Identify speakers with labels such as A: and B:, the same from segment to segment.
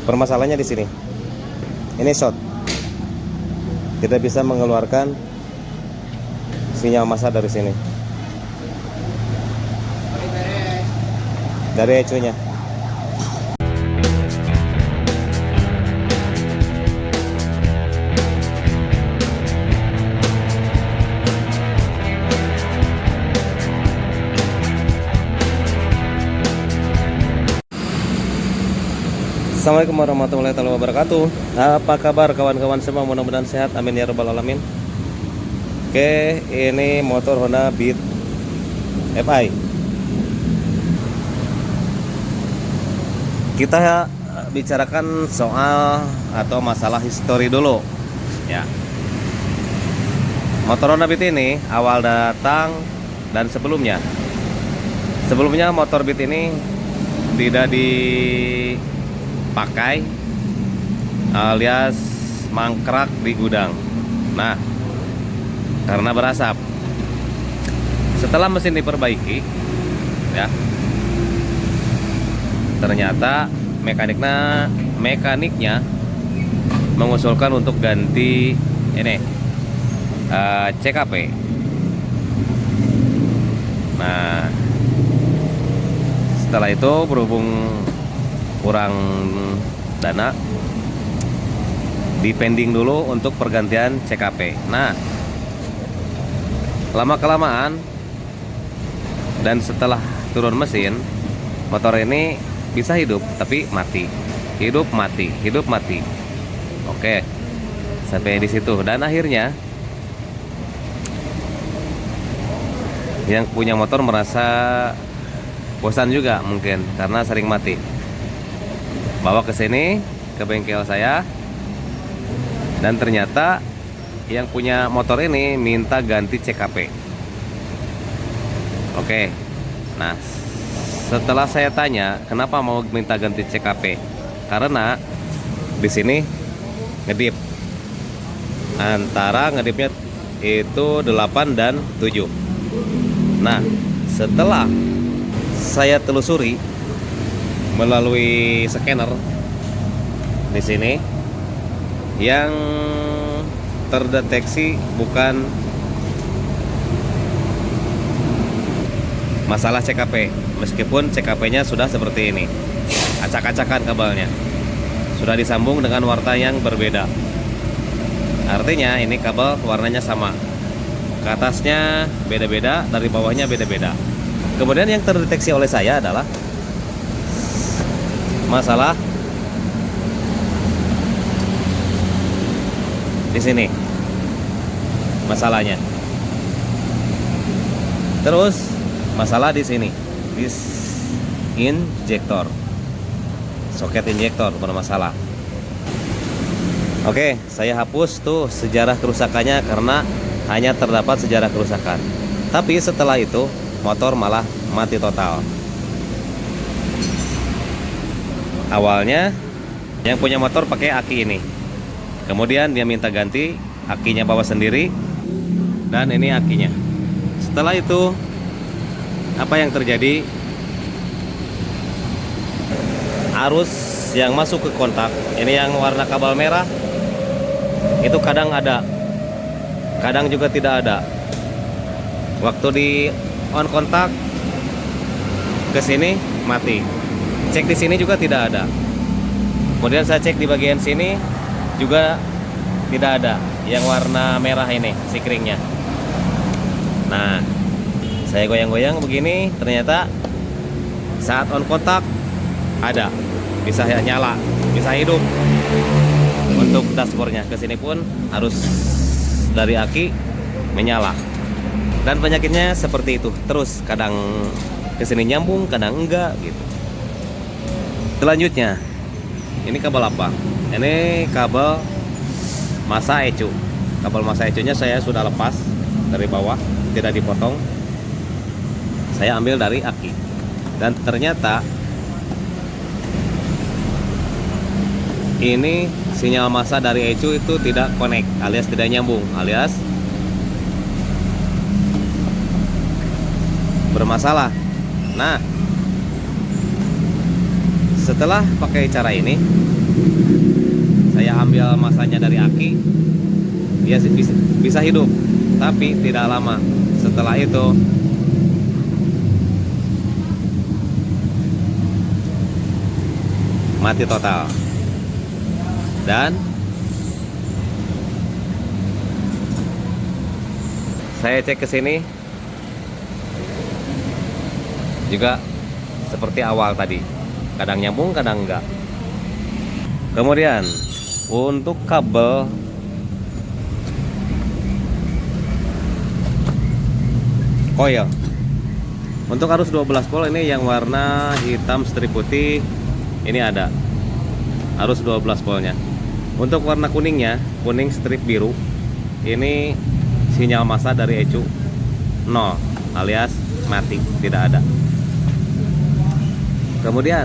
A: Permasalahannya di sini. Ini short. Tidak bisa mengeluarkan sinyal massa dari sini. Dari ECU-nya. Assalamualaikum warahmatullahi wabarakatuh. Apa kabar kawan-kawan semua? Mudah-mudahan sehat, amin ya rabbal alamin. Oke, ini motor Honda Beat FI. Kita bicarakan soal atau masalah histori dulu ya. Motor Honda Beat ini awal datang dan sebelumnya motor Beat ini tidak dipakai alias mangkrak di gudang. Nah, karena berasap. Setelah mesin diperbaiki ya, ternyata mekaniknya mengusulkan untuk ganti ini CKP. Nah, setelah itu berhubung kurang dana, dipending dulu untuk pergantian CKP. Nah, lama-kelamaan dan setelah turun mesin, motor ini bisa hidup tapi mati, hidup mati, hidup mati. Oke, sampai di situ. Dan akhirnya yang punya motor merasa bosan juga mungkin karena sering mati. Bawa ke sini, ke bengkel saya, dan ternyata yang punya motor ini minta ganti CKP. Oke. Nah, setelah saya tanya kenapa mau minta ganti CKP, karena di sini ngedip. Antara ngedipnya itu 8 dan 7. Nah, setelah saya telusuri melalui scanner di sini, yang terdeteksi bukan masalah CKP, meskipun CKP-nya sudah seperti ini, acak-acakan kabelnya, sudah disambung dengan warna yang berbeda. Artinya ini kabel warnanya sama, ke atasnya beda-beda, dari bawahnya beda-beda. Kemudian yang terdeteksi oleh saya adalah masalah di sini masalahnya. Terus masalah di sini, di injektor, soket injektor bermasalah. Oke, saya hapus tuh sejarah kerusakannya karena hanya terdapat sejarah kerusakan. Tapi setelah itu motor malah mati total. Awalnya yang punya motor pakai aki ini, kemudian dia minta ganti, akinya bawa sendiri, dan ini akinya. Setelah itu apa yang terjadi? Arus yang masuk ke kontak, ini yang warna kabel merah, itu kadang ada, kadang juga tidak ada. Waktu di on kontak ke sini mati. Cek di sini juga tidak ada. Kemudian saya cek di bagian sini juga tidak ada yang warna merah ini sikringnya. Nah, saya goyang-goyang begini, ternyata saat on kontak ada, bisa nyala, bisa hidup. Untuk dashboardnya ke sini pun harus dari aki menyala. Dan penyakitnya seperti itu terus, kadang ke sini nyambung, kadang enggak gitu. Selanjutnya, ini kabel apa? Ini kabel massa ECU. Kabel massa ECU-nya saya sudah lepas dari bawah, tidak dipotong. Saya ambil dari aki. Dan ternyata ini sinyal massa dari ECU itu tidak connect, alias tidak nyambung, alias bermasalah. Nah, setelah pakai cara ini, saya ambil masanya dari aki, dia bisa hidup, tapi tidak lama. Setelah itu mati total. Dan saya cek ke sini juga seperti awal tadi, kadang nyambung kadang enggak. Kemudian untuk kabel coil untuk arus 12 volt ini yang warna hitam strip putih, ini ada arus 12 voltnya. Untuk warna kuningnya, kuning strip biru, ini sinyal massa dari ECU 0 alias mati, tidak ada. Kemudian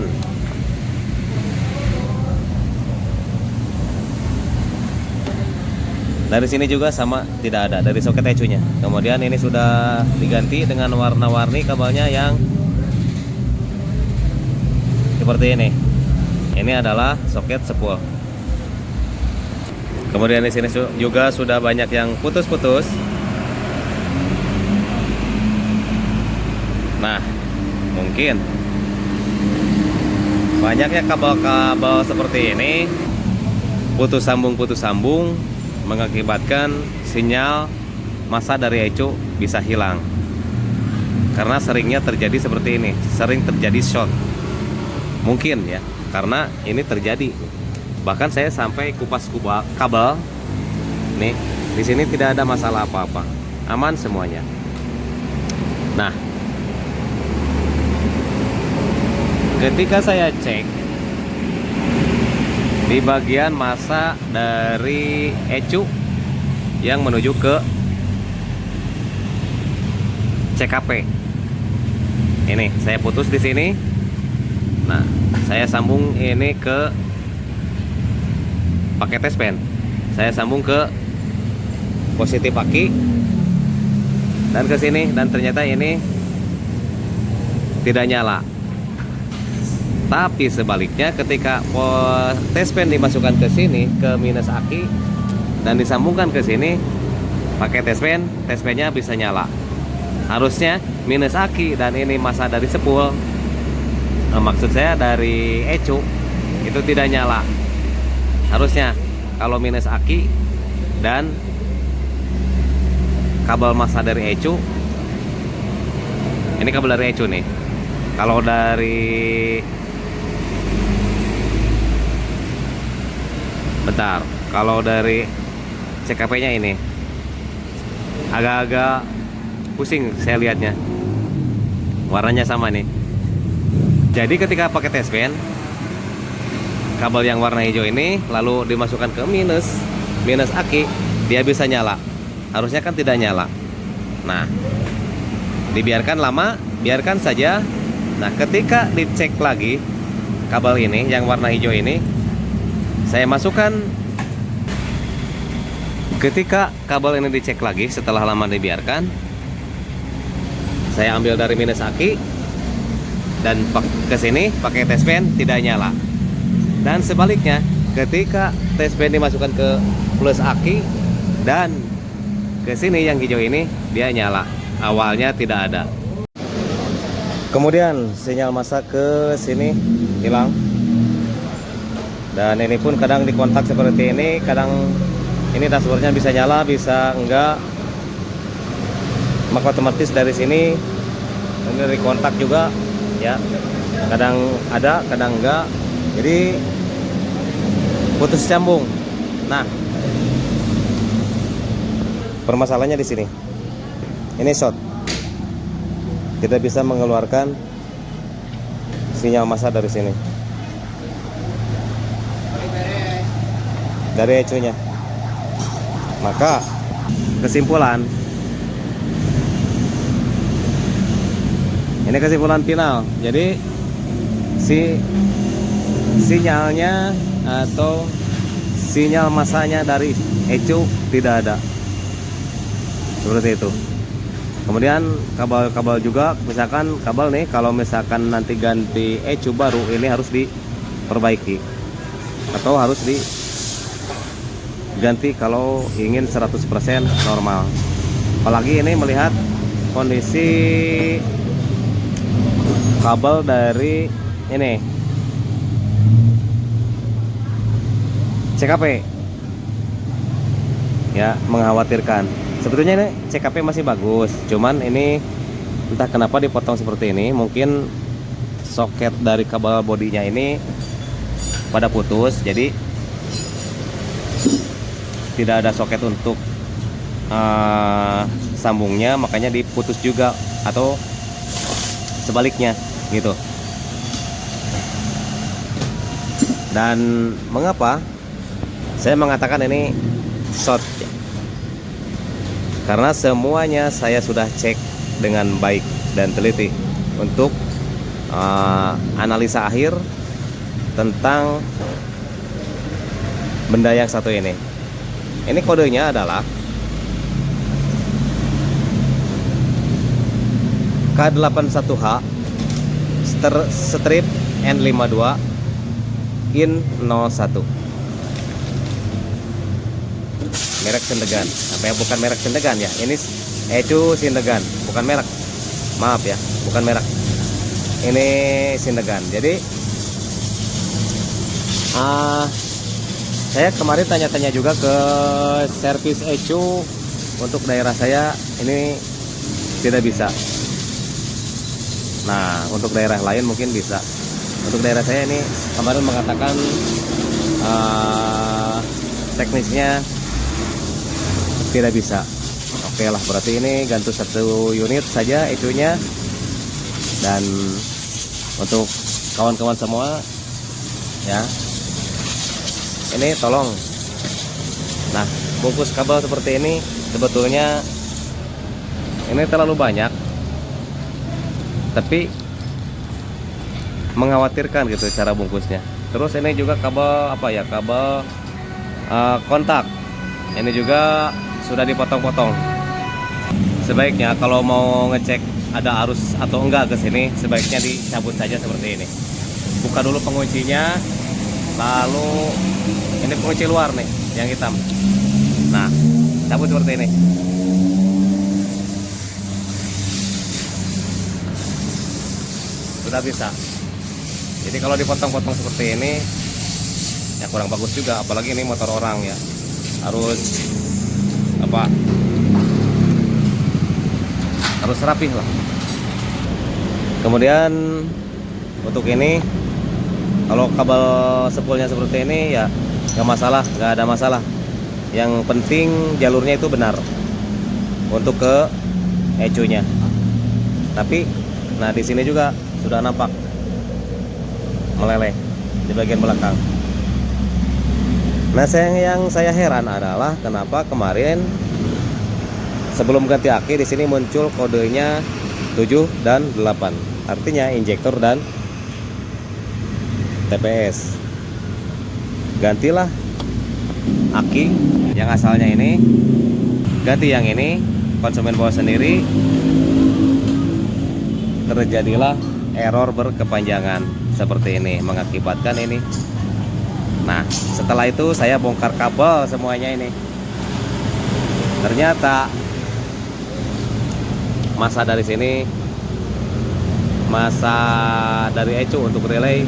A: dari sini juga sama, tidak ada dari soket ECU-nya. Kemudian ini sudah diganti dengan warna-warni kabelnya yang seperti ini. Ini adalah soket spool. Kemudian di sini juga sudah banyak yang putus-putus. Nah, mungkin banyaknya kabel-kabel seperti ini putus sambung mengakibatkan sinyal massa dari ECU bisa hilang. Karena seringnya terjadi seperti ini, sering terjadi short. Mungkin ya, karena ini terjadi. Bahkan saya sampai kupas kabel. Nih, di sini tidak ada masalah apa-apa, aman semuanya. Nah, ketika saya cek di bagian massa dari ECU yang menuju ke CKP, ini saya putus di sini. Nah, saya sambung ini ke pakai test pen. Saya sambung ke positif aki dan ke sini, dan ternyata ini tidak nyala. Tapi sebaliknya ketika test pen dimasukkan ke sini ke minus aki dan disambungkan ke sini pakai test pennya bisa nyala. Harusnya minus aki dan ini massa dari spool, maksud saya dari ECU, itu tidak nyala. Harusnya kalau minus aki dan kabel massa dari ECU, ini kabel dari ECU nih. Kalau dari kalau dari CKP-nya ini agak-agak pusing saya lihatnya. Warnanya sama nih. Jadi ketika pakai test pen, kabel yang warna hijau ini lalu dimasukkan ke minus aki, dia bisa nyala. Harusnya kan tidak nyala. Nah, dibiarkan lama, biarkan saja. Nah, ketika dicek lagi kabel ini yang warna hijau ini, saya masukkan. Ketika kabel ini dicek lagi setelah lama dibiarkan, saya ambil dari minus aki dan ke sini pakai test pen, tidak nyala. Dan sebaliknya, ketika test pen dimasukkan ke plus aki dan ke sini yang hijau ini, dia nyala. Awalnya tidak ada. Kemudian sinyal massa ke sini hilang. Dan ini pun kadang dikontak seperti ini, kadang ini dashboardnya bisa nyala, bisa enggak. Maka otomatis dari sini ini dari kontak juga ya. Kadang ada, kadang enggak. Jadi putus sambung. Nah, permasalahannya di sini. Ini short. Tidak bisa mengeluarkan sinyal massa dari sini. Dari ECU-nya. Maka kesimpulan, ini kesimpulan final. Jadi sinyalnya atau sinyal massanya dari ECU tidak ada, seperti itu. Kemudian kabel-kabel juga, misalkan kabel nih, kalau misalkan nanti ganti ECU baru, ini harus diperbaiki. atau harus diganti kalau ingin 100% normal. Apalagi ini melihat kondisi kabel dari ini CKP ya, mengkhawatirkan. Sebetulnya ini CKP masih bagus, cuman ini entah kenapa dipotong seperti ini. Mungkin soket dari kabel bodinya ini pada putus, jadi tidak ada soket untuk sambungnya, makanya diputus juga, atau sebaliknya gitu. Dan mengapa saya mengatakan ini short? Karena semuanya saya sudah cek dengan baik dan teliti untuk analisa akhir tentang benda yang satu ini. Ini kodenya adalah K81H strip N52 in 01, merek Sindegan. Apa ya, bukan merek Sindegan ya, ini Ecu Sindegan, bukan merek, maaf ya, bukan merek, ini Sindegan. Jadi saya kemarin tanya-tanya juga ke servis Ecu, untuk daerah saya ini tidak bisa. Nah, untuk daerah lain mungkin bisa. Untuk daerah saya ini kemarin mengatakan teknisnya tidak bisa. Oke lah, berarti ini ganti satu unit saja Ecunya. Dan untuk kawan-kawan semua ya, ini tolong. Nah, bungkus kabel seperti ini sebetulnya ini terlalu banyak, tapi mengkhawatirkan gitu cara bungkusnya. Terus ini juga kabel apa ya, kabel kontak ini juga sudah dipotong-potong. Sebaiknya kalau mau ngecek ada arus atau enggak ke sini, sebaiknya dicabut saja seperti ini. Buka dulu penguncinya, lalu ini pengunci luar nih yang hitam. Nah, cabut seperti ini. Sudah bisa. Jadi kalau dipotong-potong seperti ini ya kurang bagus juga, apalagi ini motor orang ya, harus apa, harus rapih lah. Kemudian untuk ini, kalau kabel spoolnya seperti ini ya nggak masalah, nggak ada masalah. Yang penting jalurnya itu benar untuk ke Ecunya. Tapi nah di sini juga sudah nampak meleleh di bagian belakang. Nah, yang saya heran adalah kenapa kemarin sebelum ganti aki di sini muncul kodenya 7 dan 8. Artinya injektor dan TPS. Gantilah aki yang asalnya ini, ganti yang ini, konsumen bawa sendiri. Terjadilah error berkepanjangan seperti ini, mengakibatkan ini. Nah, setelah itu saya bongkar kabel semuanya ini. Ternyata masa dari sini, masa dari Ecu untuk relay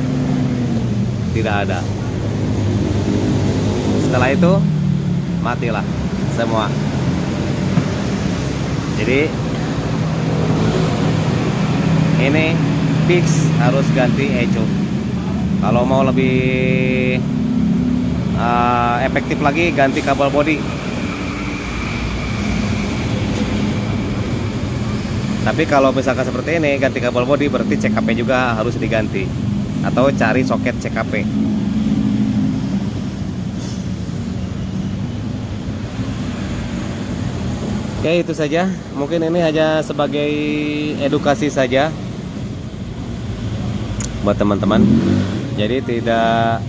A: tidak ada. Setelah itu matilah semua. Jadi ini fix harus ganti Ecu. Kalau mau lebih efektif lagi, ganti kabel bodi. Tapi kalau misalkan seperti ini ganti kabel bodi, berarti CKP juga harus diganti atau cari soket CKP. Oke, itu saja. Mungkin ini hanya sebagai edukasi saja buat teman-teman. Jadi tidak,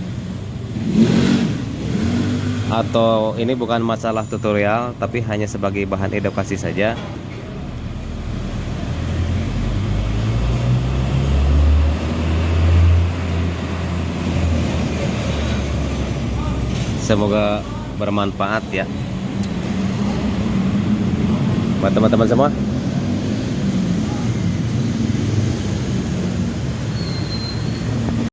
A: atau ini bukan masalah tutorial, tapi hanya sebagai bahan edukasi saja. Semoga bermanfaat ya buat teman-teman semua.